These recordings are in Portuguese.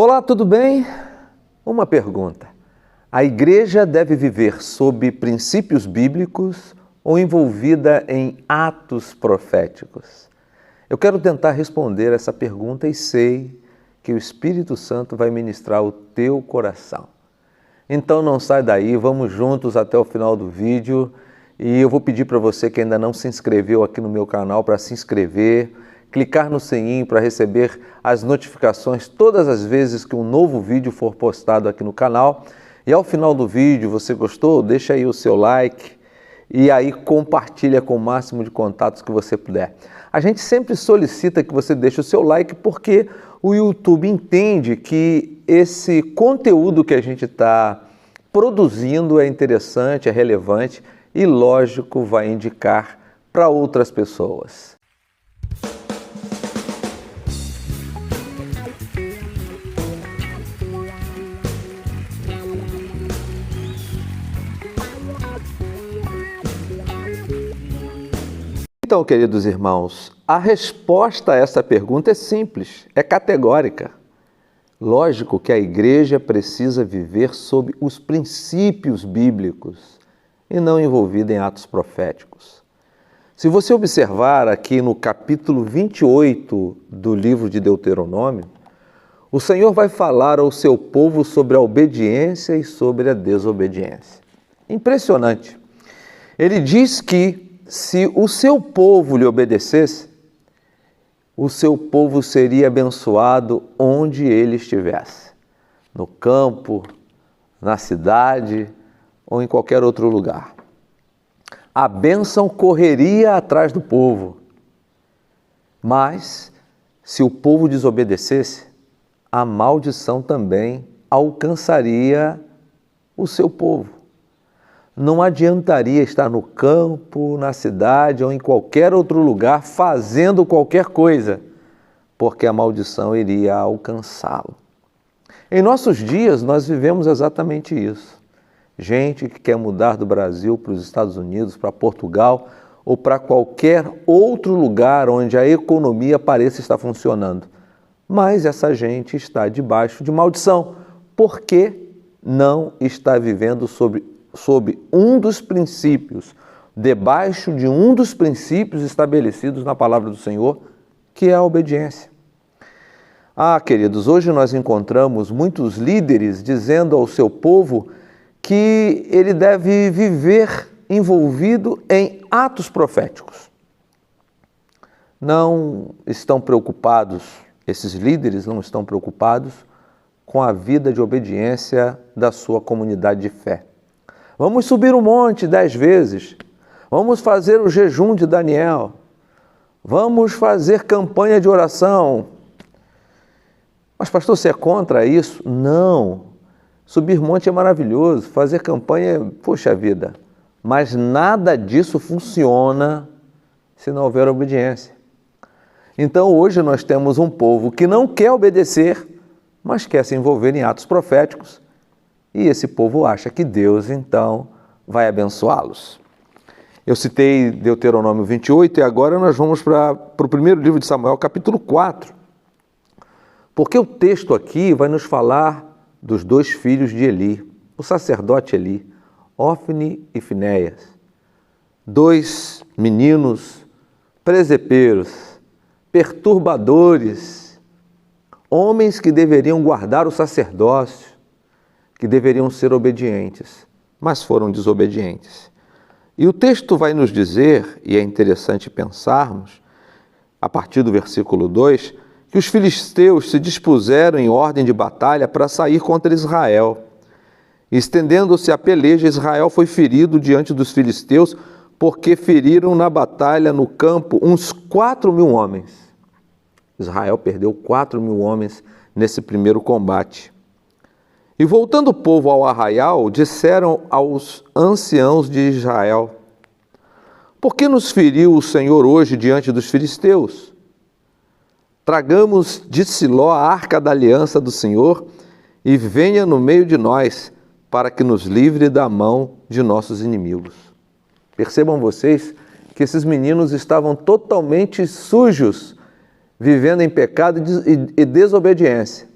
Olá, tudo bem? Uma pergunta. A igreja deve viver sob princípios bíblicos ou envolvida em atos proféticos? Eu quero tentar responder essa pergunta e sei que o Espírito Santo vai ministrar o teu coração. Então não sai daí, vamos juntos até o final do vídeo e eu vou pedir para você que ainda não se inscreveu aqui no meu canal para se inscrever, clicar no sininho para receber as notificações todas as vezes que um novo vídeo for postado aqui no canal. E ao final do vídeo, você gostou? Deixa aí o seu like e aí compartilha com o máximo de contatos que você puder. A gente sempre solicita que você deixe o seu like porque o YouTube entende que esse conteúdo que a gente está produzindo é interessante, é relevante e, lógico, vai indicar para outras pessoas. Então, queridos irmãos, a resposta a essa pergunta é simples, é categórica. Lógico que a igreja precisa viver sob os princípios bíblicos e não envolvida em atos proféticos. Se você observar aqui no capítulo 28 do livro de Deuteronômio, o Senhor vai falar ao seu povo sobre a obediência e sobre a desobediência. Impressionante. Ele diz que se o seu povo lhe obedecesse, o seu povo seria abençoado onde ele estivesse, no campo, na cidade ou em qualquer outro lugar. A bênção correria atrás do povo, mas se o povo desobedecesse, a maldição também alcançaria o seu povo. Não adiantaria estar no campo, na cidade ou em qualquer outro lugar fazendo qualquer coisa, porque a maldição iria alcançá-lo. Em nossos dias, nós vivemos exatamente isso. Gente que quer mudar do Brasil para os Estados Unidos, para Portugal ou para qualquer outro lugar onde a economia pareça estar funcionando. Mas essa gente está debaixo de maldição, porque não está vivendo sob um dos princípios, debaixo de um dos princípios estabelecidos na palavra do Senhor, que é a obediência. Queridos, hoje nós encontramos muitos líderes dizendo ao seu povo que ele deve viver envolvido em atos proféticos. Não estão preocupados, esses líderes não estão preocupados com a vida de obediência da sua comunidade de fé. Vamos subir o monte 10 vezes, vamos fazer o jejum de Daniel, vamos fazer campanha de oração. Mas pastor, você é contra isso? Não, subir monte é maravilhoso, fazer campanha, poxa vida, mas nada disso funciona se não houver obediência. Então hoje nós temos um povo que não quer obedecer, mas quer se envolver em atos proféticos. E esse povo acha que Deus, então, vai abençoá-los. Eu citei Deuteronômio 28 e agora nós vamos para o primeiro livro de Samuel, capítulo 4. Porque o texto aqui vai nos falar dos dois filhos de Eli, o sacerdote Eli, Ofni e Finéias. Dois meninos presepeiros, perturbadores, homens que deveriam guardar o sacerdócio, que deveriam ser obedientes, mas foram desobedientes. E o texto vai nos dizer, e é interessante pensarmos, a partir do versículo 2, que os filisteus se dispuseram em ordem de batalha para sair contra Israel. E, estendendo-se a peleja, Israel foi ferido diante dos filisteus, porque feriram na batalha no campo uns 4.000 homens. Israel perdeu 4.000 homens nesse primeiro combate. E voltando o povo ao arraial, disseram aos anciãos de Israel: por que nos feriu o Senhor hoje diante dos filisteus? Tragamos de Siló a arca da aliança do Senhor e venha no meio de nós, para que nos livre da mão de nossos inimigos. Percebam vocês que esses meninos estavam totalmente sujos, vivendo em pecado e desobediência.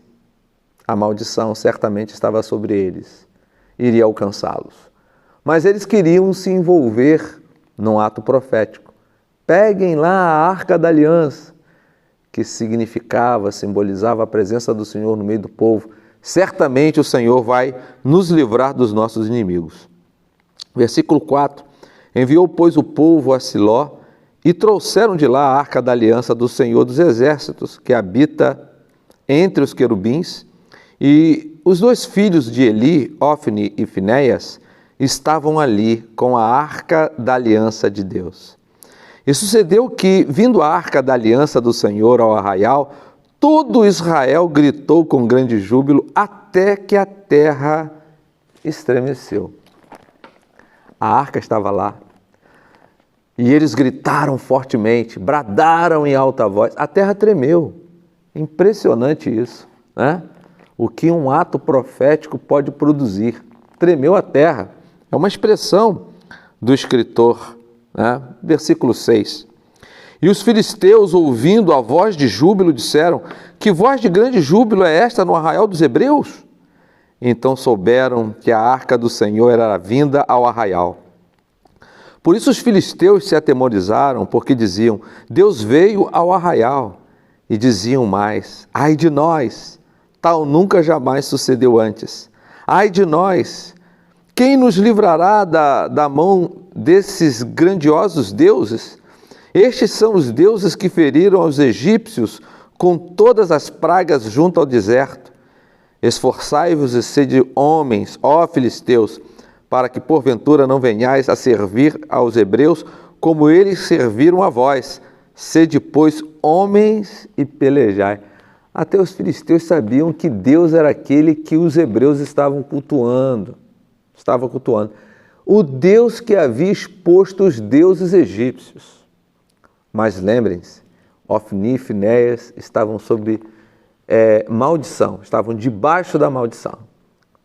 A maldição certamente estava sobre eles, iria alcançá-los. Mas eles queriam se envolver num ato profético. Peguem lá a Arca da Aliança, que simbolizava a presença do Senhor no meio do povo. Certamente o Senhor vai nos livrar dos nossos inimigos. Versículo 4. Enviou, pois, o povo a Siló e trouxeram de lá a Arca da Aliança do Senhor dos Exércitos, que habita entre os querubins, e os dois filhos de Eli, Ofni e Finéias, estavam ali com a Arca da Aliança de Deus. E sucedeu que, vindo a Arca da Aliança do Senhor ao arraial, todo Israel gritou com grande júbilo, até que a terra estremeceu. A arca estava lá, e eles gritaram fortemente, bradaram em alta voz, a terra tremeu. Impressionante isso, né? O que um ato profético pode produzir. Tremeu a terra. É uma expressão do escritor, né? Versículo 6. E os filisteus, ouvindo a voz de júbilo, disseram, que voz de grande júbilo é esta no arraial dos hebreus? Então souberam que a arca do Senhor era vinda ao arraial. Por isso os filisteus se atemorizaram, porque diziam, Deus veio ao arraial. E diziam mais, ai de nós, tal nunca jamais sucedeu antes. Ai de nós, quem nos livrará da mão desses grandiosos deuses? Estes são os deuses que feriram aos egípcios com todas as pragas junto ao deserto. Esforçai-vos e sede homens, ó filisteus, para que porventura não venhais a servir aos hebreus como eles serviram a vós. Sede, pois, homens e pelejai. Até os filisteus sabiam que Deus era aquele que os hebreus estavam cultuando. O Deus que havia exposto os deuses egípcios. Mas lembrem-se, Ofni e Finéias estavam sob maldição, estavam debaixo da maldição.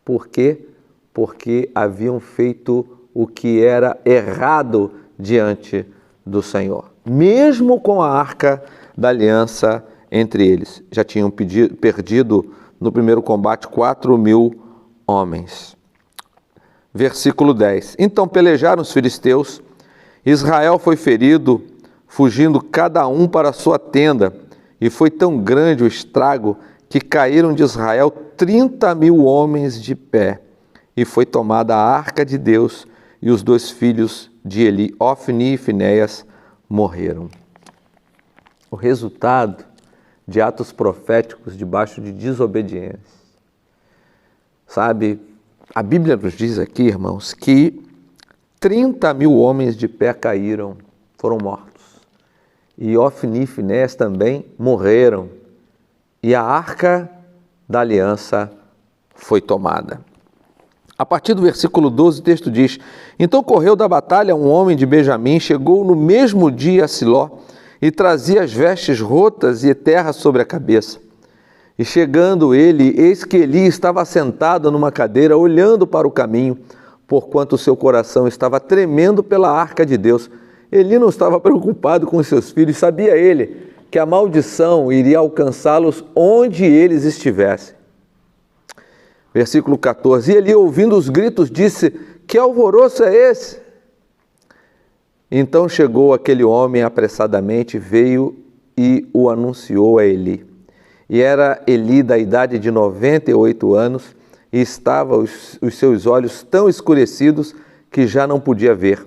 Por quê? Porque haviam feito o que era errado diante do Senhor. Mesmo com a arca da aliança entre eles. Já tinham perdido no primeiro combate 4.000 homens. Versículo 10. Então pelejaram os filisteus, Israel foi ferido, fugindo cada um para a sua tenda, e foi tão grande o estrago que caíram de Israel 30.000 homens de pé, e foi tomada a arca de Deus, e os dois filhos de Eli, Ofni e Finéias, morreram. O resultado de atos proféticos debaixo de desobediência. Sabe, a Bíblia nos diz aqui, irmãos, que 30.000 homens de pé caíram, foram mortos. E Ofni e Finéias também morreram. E a arca da aliança foi tomada. A partir do versículo 12, o texto diz, então correu da batalha um homem de Benjamim, chegou no mesmo dia a Siló, e trazia as vestes rotas e terra sobre a cabeça. E chegando ele, eis que Eli estava sentado numa cadeira, olhando para o caminho, porquanto o seu coração estava tremendo pela arca de Deus. Eli não estava preocupado com os seus filhos, sabia ele que a maldição iria alcançá-los onde eles estivessem. Versículo 14, e Eli, ouvindo os gritos, disse, que alvoroço é esse? Então chegou aquele homem apressadamente, veio e o anunciou a Eli. E era Eli da idade de 98 anos, e estava os seus olhos tão escurecidos que já não podia ver.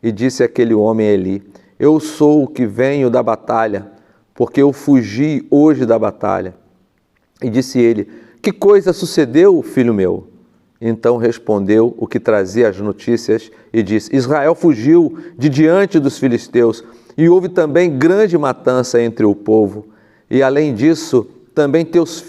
E disse aquele homem a Eli, eu sou o que venho da batalha, porque eu fugi hoje da batalha. E disse ele, que coisa sucedeu, filho meu? Então respondeu o que trazia as notícias e disse, Israel fugiu de diante dos filisteus e houve também grande matança entre o povo. E além disso, também teus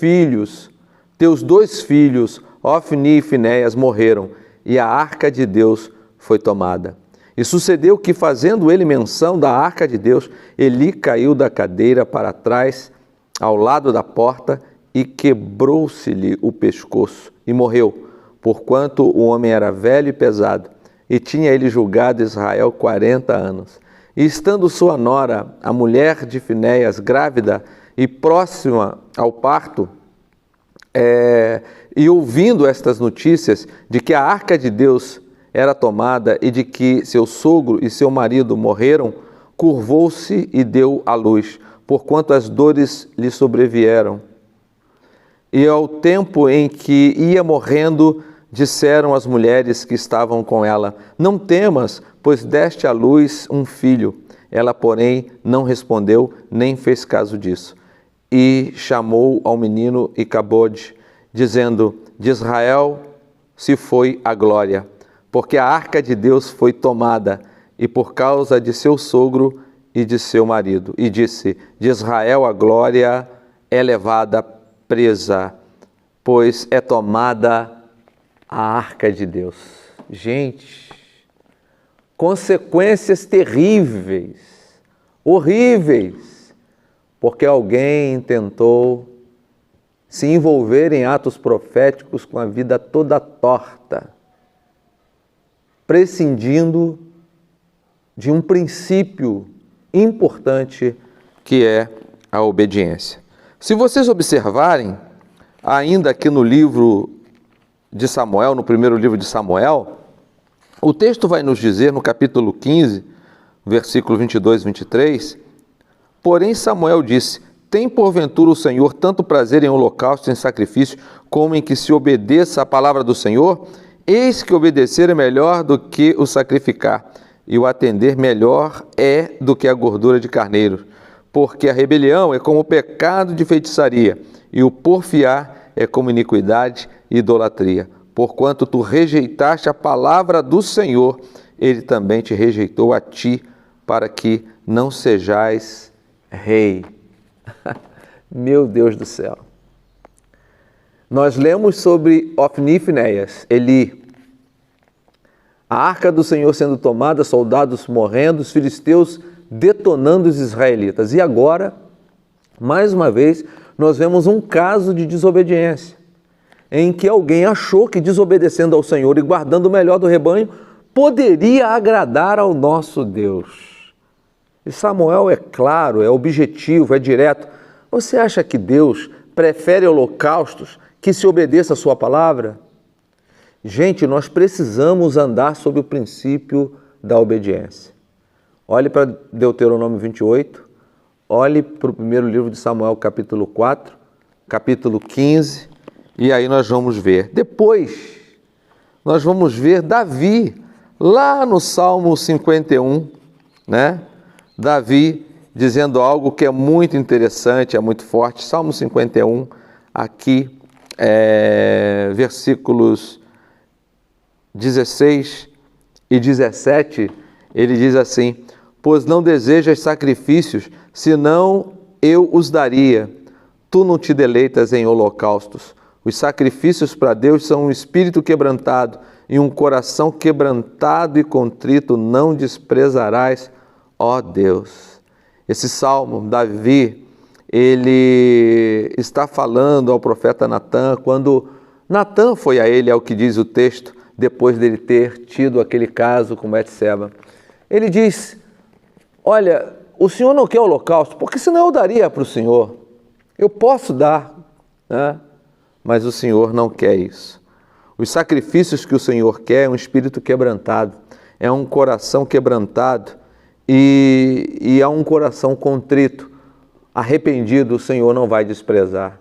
dois filhos, Ofni e Finéias, morreram e a arca de Deus foi tomada. E sucedeu que, fazendo ele menção da arca de Deus, Eli caiu da cadeira para trás, ao lado da porta, e quebrou-se-lhe o pescoço e morreu, porquanto o homem era velho e pesado, e tinha ele julgado Israel 40 anos. E estando sua nora, a mulher de Finéias, grávida e próxima ao parto, E ouvindo estas notícias de que a arca de Deus era tomada e de que seu sogro e seu marido morreram, curvou-se e deu à luz, porquanto as dores lhe sobrevieram. E ao tempo em que ia morrendo, disseram as mulheres que estavam com ela: não temas, pois deste à luz um filho. Ela, porém, não respondeu, nem fez caso disso. E chamou ao menino Icabode, dizendo: de Israel se foi a glória, porque a arca de Deus foi tomada, e por causa de seu sogro e de seu marido. E disse: de Israel a glória é levada presa, pois é tomada a arca de Deus. Gente, consequências terríveis, horríveis, porque alguém tentou se envolver em atos proféticos com a vida toda torta, prescindindo de um princípio importante que é a obediência. Se vocês observarem, ainda aqui no livro de Samuel, no primeiro livro de Samuel, o texto vai nos dizer no capítulo 15, versículo 22 e 23, porém Samuel disse: tem porventura o Senhor tanto prazer em holocausto e em sacrifício, como em que se obedeça à palavra do Senhor? Eis que obedecer é melhor do que o sacrificar, e o atender melhor é do que a gordura de carneiro, porque a rebelião é como o pecado de feitiçaria, e o porfiar é como iniquidade e idolatria. Porquanto tu rejeitaste a palavra do Senhor, ele também te rejeitou a ti, para que não sejais rei. Meu Deus do céu. Nós lemos sobre Ofni e Finéias, Eli. A arca do Senhor sendo tomada, soldados morrendo, os filisteus detonando os israelitas. E agora, mais uma vez, nós vemos um caso de desobediência, em que alguém achou que desobedecendo ao Senhor e guardando o melhor do rebanho, poderia agradar ao nosso Deus. E Samuel é claro, é objetivo, é direto. Você acha que Deus prefere holocaustos que se obedeça a sua palavra? Gente, nós precisamos andar sob o princípio da obediência. Olhe para Deuteronômio 28, olhe para o primeiro livro de Samuel, capítulo 4, capítulo 15, e aí nós vamos ver. Depois, nós vamos ver Davi, lá no Salmo 51, né? Davi dizendo algo que é muito interessante, é muito forte. Salmo 51, aqui, versículos 16 e 17, ele diz assim: pois não desejas sacrifícios, senão eu os daria. Tu não te deleitas em holocaustos. Os sacrifícios para Deus são um espírito quebrantado e um coração quebrantado e contrito não desprezarás, ó Deus. Esse salmo, Davi, ele está falando ao profeta Natã, quando Natã foi a ele, é o que diz o texto, depois dele ter tido aquele caso com Betseba. Ele diz: olha, o Senhor não quer holocausto, porque senão eu daria para o Senhor. Eu posso dar, né? Mas o Senhor não quer isso. Os sacrifícios que o Senhor quer é um espírito quebrantado, é um coração quebrantado e é um coração contrito, arrependido, o Senhor não vai desprezar.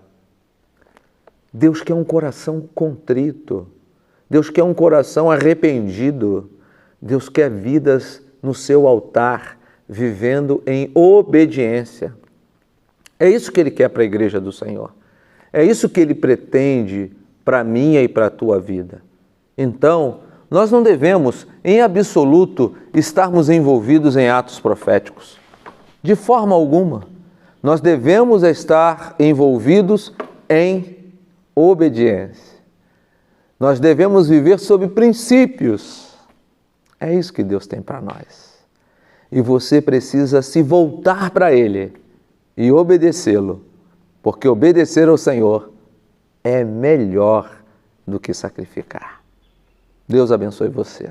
Deus quer um coração contrito, Deus quer um coração arrependido, Deus quer vidas no seu altar, vivendo em obediência. É isso que Ele quer para a igreja do Senhor. É isso que Ele pretende para a minha e para a tua vida. Então, nós não devemos, em absoluto, estarmos envolvidos em atos proféticos. De forma alguma. Nós devemos estar envolvidos em obediência. Nós devemos viver sob princípios. É isso que Deus tem para nós. E você precisa se voltar para Ele e obedecê-lo, porque obedecer ao Senhor é melhor do que sacrificar. Deus abençoe você.